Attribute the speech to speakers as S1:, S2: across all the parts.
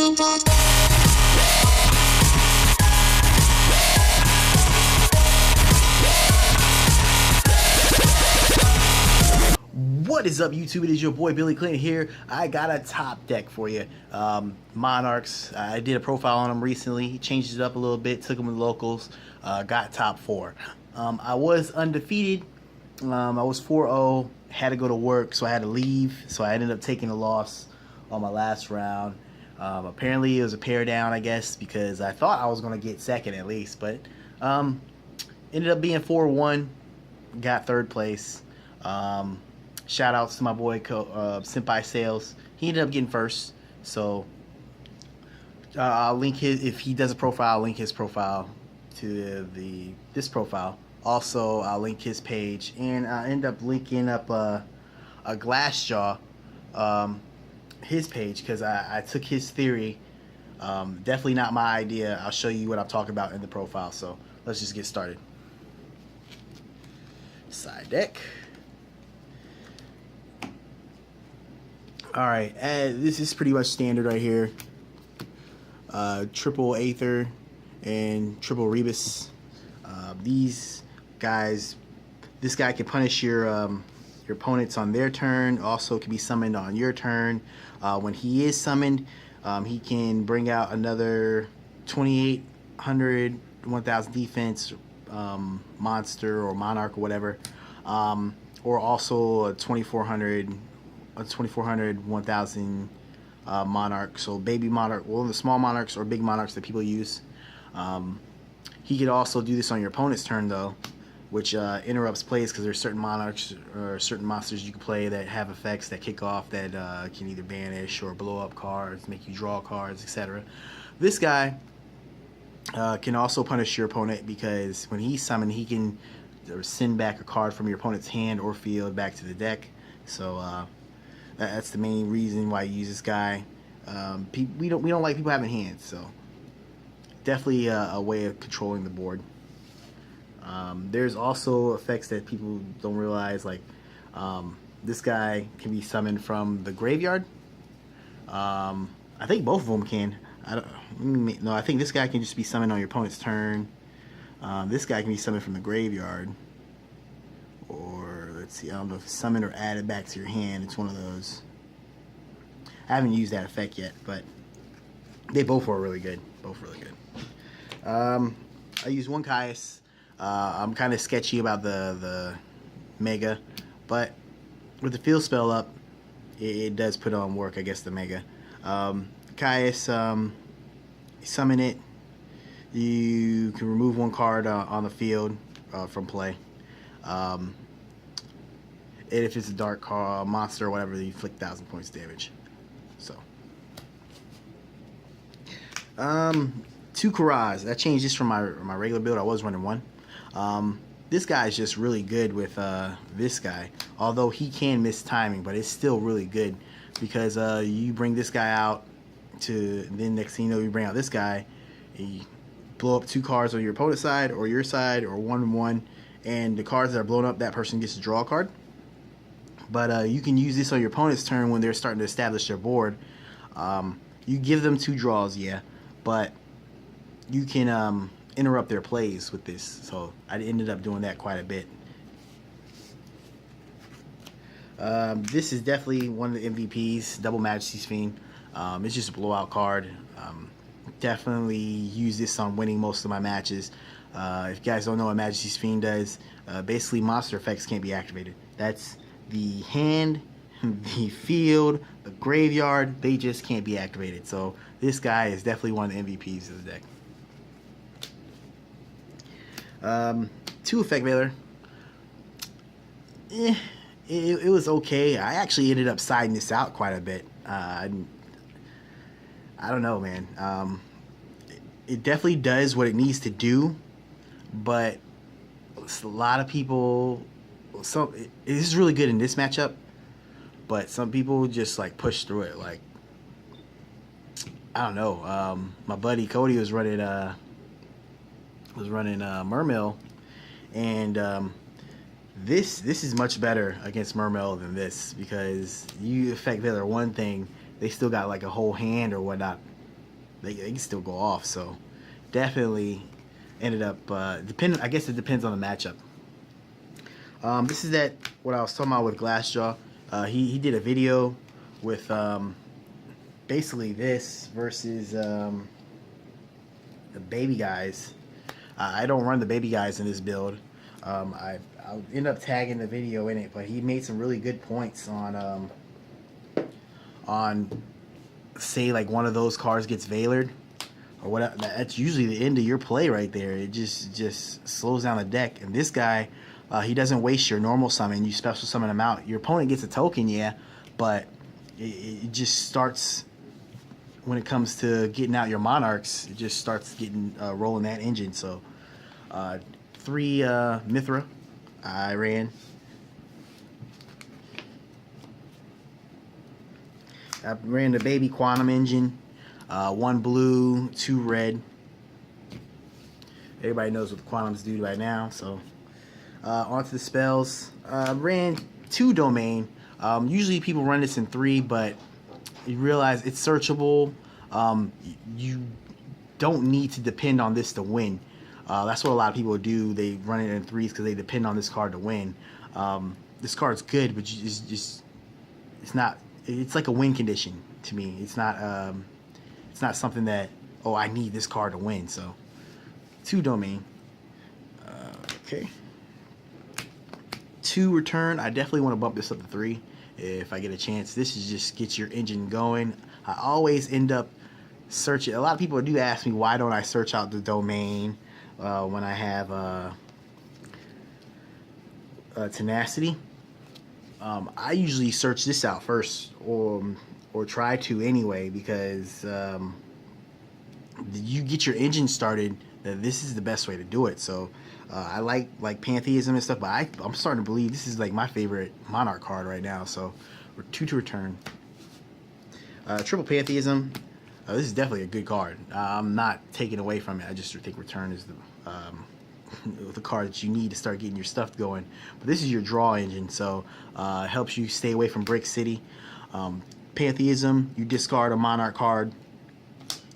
S1: What is up, YouTube? It is your boy Billy Clinton here. I got a top deck for you. Monarchs. I did a profile on them recently. Changed it up a little bit. Took them to locals. Got top 4. I was undefeated. I was 4-0. Had to go to work, so I had to leave. So I ended up taking a loss on my last round. Apparently it was a pair down, I guess, because I thought I was going to get second at least. But ended up being 4-1. Got third place. Shout outs to my boy Senpai Saylz. He ended up getting first, so I'll link his, if he does a profile, I'll link his profile to this profile. Also, I'll link his page, and I end up linking up a Glassjaw, his page, because I took his theory. Definitely not my idea. I'll show you what I'm talking about in the profile. So let's just get started. Side deck. Alright, this is pretty much standard right here. Triple Aether and triple Rebus. These guys, this guy can punish your opponents on their turn. Also can be summoned on your turn. When he is summoned, he can bring out another 2800, 1000 defense monster or monarch or whatever. Or also a 2400, 1000 monarch. So baby monarch, well, the small monarchs or big monarchs that people use. He could also do this on your opponent's turn though, which interrupts plays, because there's certain monarchs or certain monsters you can play that have effects that kick off that can either banish or blow up cards, make you draw cards, etc. This guy can also punish your opponent, because when he's summoned, he can send back a card from your opponent's hand or field back to the deck. So that's the main reason why you use this guy. We don't like people having hands, so definitely a way of controlling the board. There's also effects that people don't realize, like this guy can be summoned from the graveyard. I think both of them can. No, I think this guy can just be summoned on your opponent's turn. This guy can be summoned from the graveyard. Or, let's see, I don't know if it's summoned or added back to your hand. It's one of those. I haven't used that effect yet, but they both were really good. Both really good. I used one Caius. I'm kind of sketchy about the Mega, but with the field spell up, it does put on work, I guess, the Mega. Caius, summon it. You can remove one card on the field from play. And if it's a dark card, monster or whatever, you inflict 1000 points damage. So, 2 Karaz. That changed this from my regular build. I was running 1. This guy is just really good with this guy. Although he can miss timing, but it's still really good, because you bring this guy out to, then next thing you know, you bring out this guy. You blow up 2 cards on your opponent's side or your side, or 1-1, and the cards that are blown up, that person gets to draw a card. But you can use this on your opponent's turn when they're starting to establish their board. You give them 2 draws, yeah, but you can interrupt their plays with this. So I ended up doing that quite a bit. This is definitely one of the MVPs, Double Majesty's Fiend. It's just a blowout card. Definitely use this on winning most of my matches. If you guys don't know what Majesty's Fiend does, basically monster effects can't be activated. That's the hand, the field, the graveyard, they just can't be activated. So this guy is definitely one of the MVPs of the deck. 2 Effect Veiler. It was okay. I actually ended up siding this out quite a bit. I don't know, man. It definitely does what it needs to do, but a lot of people, it is really good in this matchup, but some people just like push through it. Like, I don't know. My buddy Cody was running Murmillo, and this is much better against Murmillo than this, because you Effect Veiler one thing, they still got like a whole hand or whatnot they can still go off. So definitely ended up depending. I guess it depends on the matchup. This is that what I was talking about with Glassjaw. He did a video with basically this versus the baby guys. I don't run the baby guys in this build. I'll end up tagging the video in it, but he made some really good points on say like one of those cards gets Veilered or whatever. That's usually the end of your play right there. It just slows down the deck. And this guy, he doesn't waste your normal summon. You special summon him out. Your opponent gets a token, yeah, but it just starts when it comes to getting out your monarchs. It just starts getting rolling that engine. So 3 Mithra I ran. I ran the baby Quantum engine, 1 blue, 2 red. Everybody knows what the Quantums do by now. So onto the spells. Ran 2 domain. Usually people run this in 3, but you realize it's searchable. You don't need to depend on this to win. That's what a lot of people do. They run it in 3s because they depend on this card to win. This card's good, but it's not. It's like a win condition to me. It's not something that, oh, I need this card to win. So 2 domain. Okay. 2 return. I definitely want to bump this up to 3 if I get a chance. This is just get your engine going. I always end up searching. A lot of people do ask me why don't I search out the domain when I have tenacity. I usually search this out first, or try to anyway, because you get your engine started. This is the best way to do it. So I like Pantheism and stuff, but I'm starting to believe this is like my favorite Monarch card right now. So we're 2 to return. Triple Pantheism. This is definitely a good card. I'm not taking away from it. I just think return is the card that you need to start getting your stuff going. But this is your draw engine, so it helps you stay away from Brick City. Pantheism, you discard a Monarch card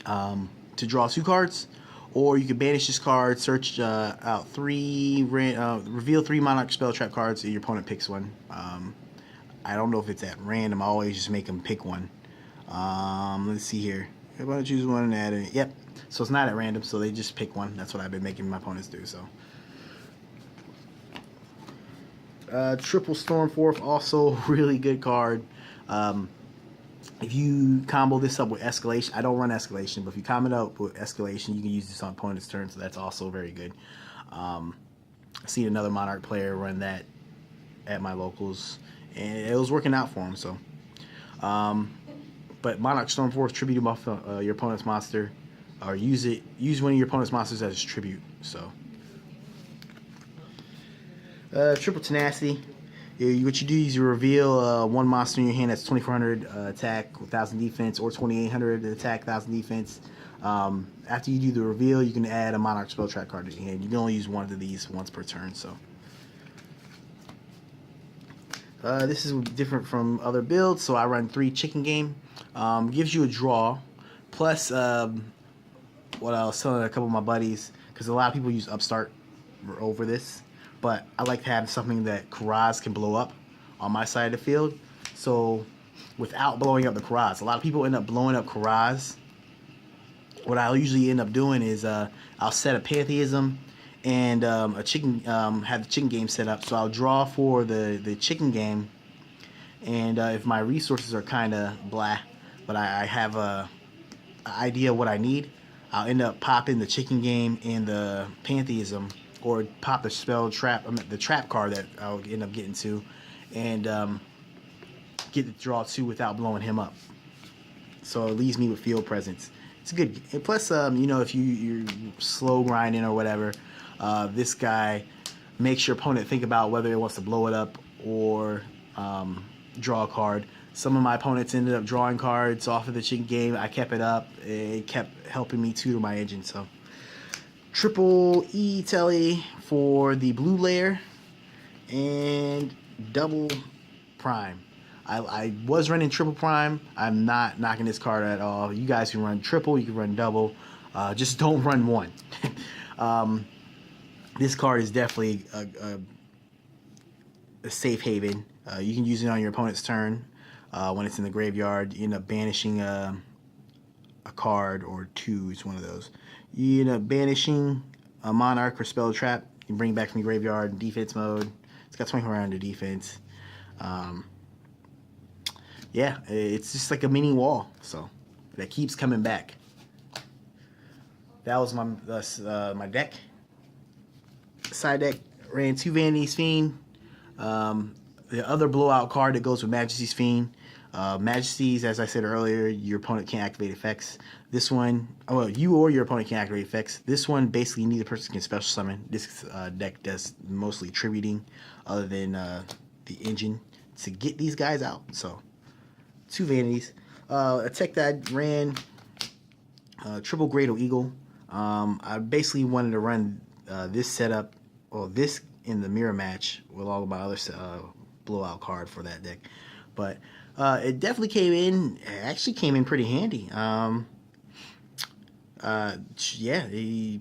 S1: to draw 2 cards, or you can banish this card, search out 3, reveal 3 Monarch spell trap cards, and your opponent picks one. I don't know if it's at random. I always just make them pick one. Let's see here. If I choose one and add it, yep. So it's not at random, so they just pick one. That's what I've been making my opponents do. So triple Stormforth, also really good card. If you combo this up with Escalation, I don't run Escalation, but if you combo it up with Escalation, you can use this on opponent's turn, so that's also very good. I seen another Monarch player run that at my locals, and it was working out for him. So, but Monarch Stormforth, tribute him off your opponent's monster, or use one of your opponent's monsters as tribute. So, triple Tenacity. What you do is you reveal 1 monster in your hand that's 2400 attack, 1000 defense, or 2800 attack, 1000 defense. After you do the reveal, you can add a Monarch spell trap card to your hand. You can only use one of these once per turn. So this is different from other builds. So I run 3 chicken game. Gives you a draw, plus what I was telling a couple of my buddies, because a lot of people use Upstart over this. But I like to have something that Karaz can blow up on my side of the field. So without blowing up the Karaz, a lot of people end up blowing up Karaz. What I'll usually end up doing is I'll set a Pantheism and a chicken, have the chicken game set up. So I'll draw for the chicken game, and if my resources are kind of blah, but I have a idea of what I need, I'll end up popping the chicken game and the Pantheism, or pop the spell trap, the trap card that I'll end up getting to, and get the draw 2 without blowing him up. So it leaves me with field presence. It's good. And plus, you know, if you're slow grinding or whatever, this guy makes your opponent think about whether it wants to blow it up or draw a card. Some of my opponents ended up drawing cards off of the chicken game. I kept it up. It kept helping me tutor my engine. So triple E telly for the blue layer, and double prime. I was running triple prime. I'm not knocking this card at all. You guys can run triple, you can run double. Just don't run one. This card is definitely a safe haven. You can use it on your opponent's turn. When it's in the graveyard, you end up banishing a card or two. It's one of those. You end up banishing a monarch or spell trap. You bring it back from the graveyard in defense mode. It's got 24 round of defense. Yeah, it's just like a mini wall. So that keeps coming back. That was my deck. Side deck ran 2 Vanity's Fiend. The other blowout card that goes with Majesty's Fiend. Majesty's, as I said earlier, your opponent can't activate effects. This one, well, you or your opponent can't activate effects. This one, basically, neither person can special summon. This deck does mostly tributing, other than the engine, to get these guys out. So, 2 Vanities. A tech that ran triple Greater Eagle. I basically wanted to run this setup, or this in the mirror match with all of my other blowout card for that deck. But it definitely came in. It actually came in pretty handy. Yeah,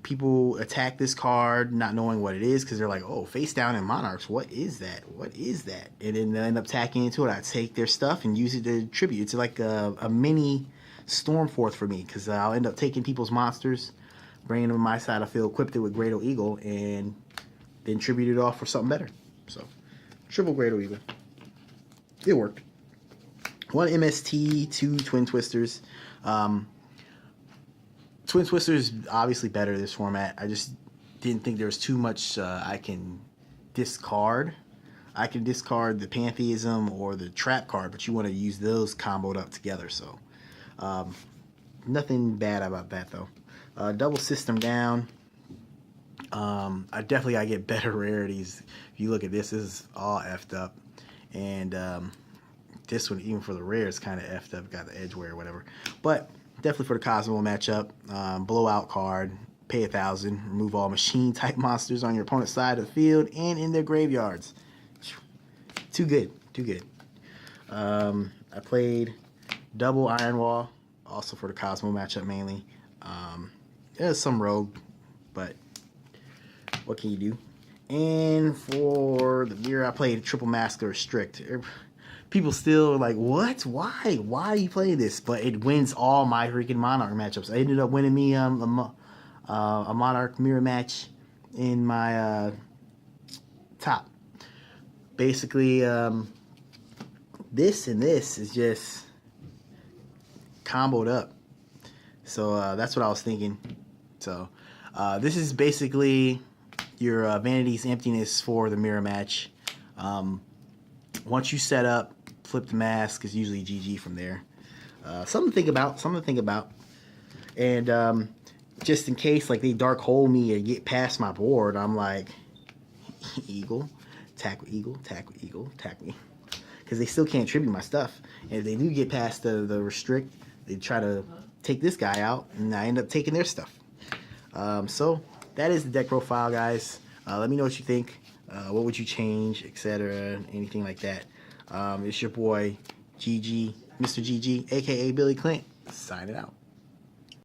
S1: people attack this card not knowing what it is because they're like, oh, face down in Monarchs. What is that? What is that? And then they end up attacking into it. I take their stuff and use it to tribute. It's like a mini Stormforth for me because I'll end up taking people's monsters, bringing them to my side. I feel equipped it with Greater Eagle and then tribute it off for something better. So, triple Greater Eagle. It worked. 1 MST, 2 Twin Twisters. Twin Twisters obviously better this format. I just didn't think there was too much I can discard. I can discard the Pantheism or the Trap card, but you want to use those comboed up together. So nothing bad about that though. Double system down. I definitely gotta get better rarities. If you look at this is all effed up, and this one, even for the rare, is kind of effed up. Got the Edgeware or whatever, but definitely for the Cosmo matchup. Blowout card, pay 1,000, remove all machine type monsters on your opponent's side of the field and in their graveyards. Too good, too good. I played double Iron Wall, also for the Cosmo matchup mainly. There's some Rogue, but what can you do? And for the mirror, I played triple Master Strict. People still are like, what? Why? Why are you playing this? But it wins all my freaking Monarch matchups. I ended up winning me a Monarch mirror match in my top. Basically, this and this is just comboed up. So that's what I was thinking. So this is basically your Vanity's Emptiness for the mirror match. Once you set up, flip the mask is usually GG from there. Something to think about. Something to think about. And just in case, like, they dark hole me or get past my board, I'm like, Eagle, attack with Eagle, attack with Eagle, attack me, because they still can't tribute my stuff. And if they do get past the restrict, they try to take this guy out, and I end up taking their stuff. So that is the deck profile, guys. Let me know what you think. What would you change, etc., anything like that. It's your boy, GG, Mr. GG, aka Billy Clint, signing out.